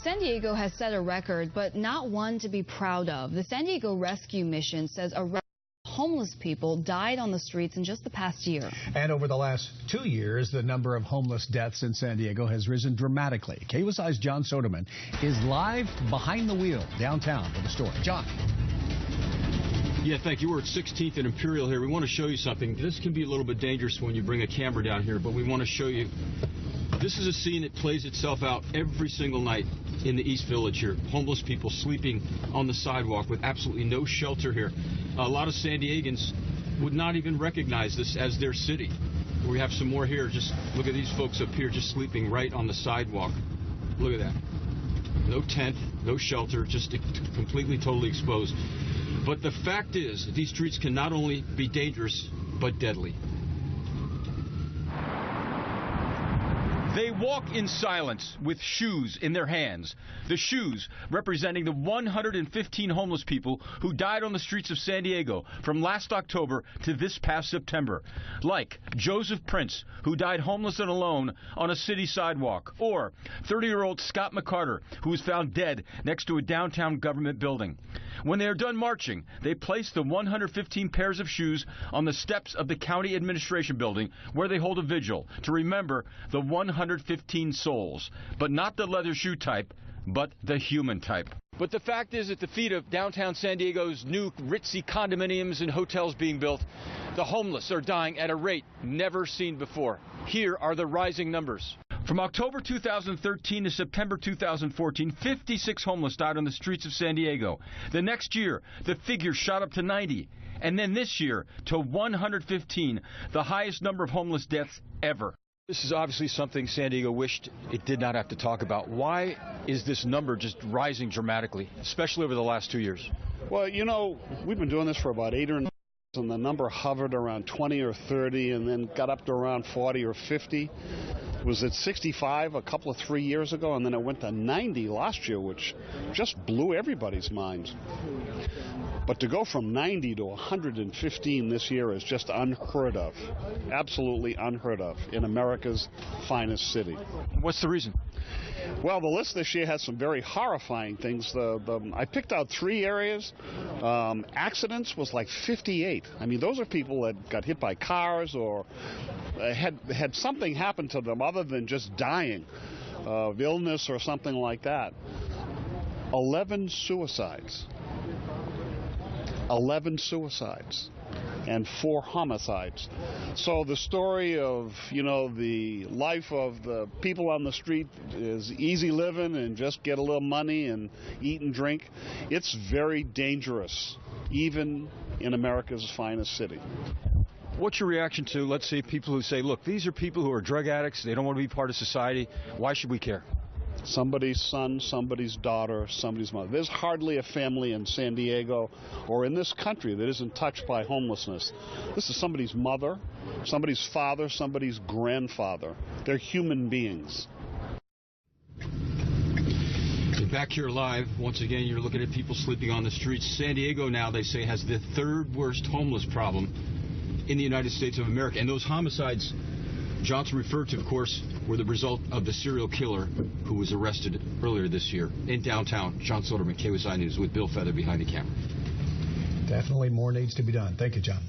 San Diego has set a record, but not one to be proud of. The San Diego Rescue Mission says a homeless people died on the streets in just the past year. And over the last 2 years, the number of homeless deaths in San Diego has risen dramatically. KUSI's John Soderman is live behind the wheel downtown with the story. John. Yeah, thank you. We're at 16th and Imperial here. We want to show you something. This can be a little bit dangerous when you bring a camera down here, but we want to show you. This is a scene that plays itself out every single night in the East Village here. Homeless people sleeping on the sidewalk with absolutely no shelter here. A lot of San Diegans would not even recognize this as their city. We have some more here. Just look at these folks up here just sleeping right on the sidewalk. Look at that. No tent, no shelter, just completely, totally exposed. But the fact is, these streets can not only be dangerous, but deadly. They walk in silence with shoes in their hands. The shoes representing the 115 homeless people who died on the streets of San Diego from last October to this past September. Like Joseph Prince, who died homeless and alone on a city sidewalk. Or 30-year-old Scott McCarter, who was found dead next to a downtown government building. When they are done marching, they place the 115 pairs of shoes on the steps of the county administration building where they hold a vigil to remember the 115 souls, but not the leather shoe type, but the human type. But the fact is, at the feet of downtown San Diego's new ritzy condominiums and hotels being built, the homeless are dying at a rate never seen before. Here are the rising numbers. From October 2013 to September 2014, 56 homeless died on the streets of San Diego. The next year, the figure shot up to 90. And then this year to 115, the highest number of homeless deaths ever. This is obviously something San Diego wished it did not have to talk about. Why is this number just rising dramatically, especially over the last 2 years? Well, you know, we've been doing this for about 8 or 9 years, and the number hovered around 20 or 30 and then got up to around 40 or 50. It was at 65 a couple of 3 years ago, and then it went to 90 last year, which just blew everybody's minds. But to go from 90 to 115 this year is just unheard of, absolutely unheard of in America's finest city. What's the reason? Well, the list this year has some very horrifying things. I picked out 3 areas. Accidents was like 58. I mean, those are people that got hit by cars or had something happen to them other than just dying of illness or something like that. 11 suicides. 11 suicides and 4 homicides. So the story of, you know, the life of the people on the street is easy living and just get a little money and eat and drink. It's very dangerous, even in America's finest city. What's your reaction to, let's say, people who say, look, these are people who are drug addicts, they don't want to be part of society, why should we care? Somebody's son, somebody's daughter, somebody's mother. There's hardly a family in San Diego or in this country that isn't touched by homelessness. This is somebody's mother, somebody's father, somebody's grandfather. They're human beings. And back here live, once again, you're looking at people sleeping on the streets. San Diego now, they say, has the 3rd worst homeless problem in the United States of America. And those homicides Johnson referred to, of course, were the result of the serial killer who was arrested earlier this year in downtown. John Soderman, KUSI News, with Bill Feather behind the camera. Definitely more needs to be done. Thank you, John.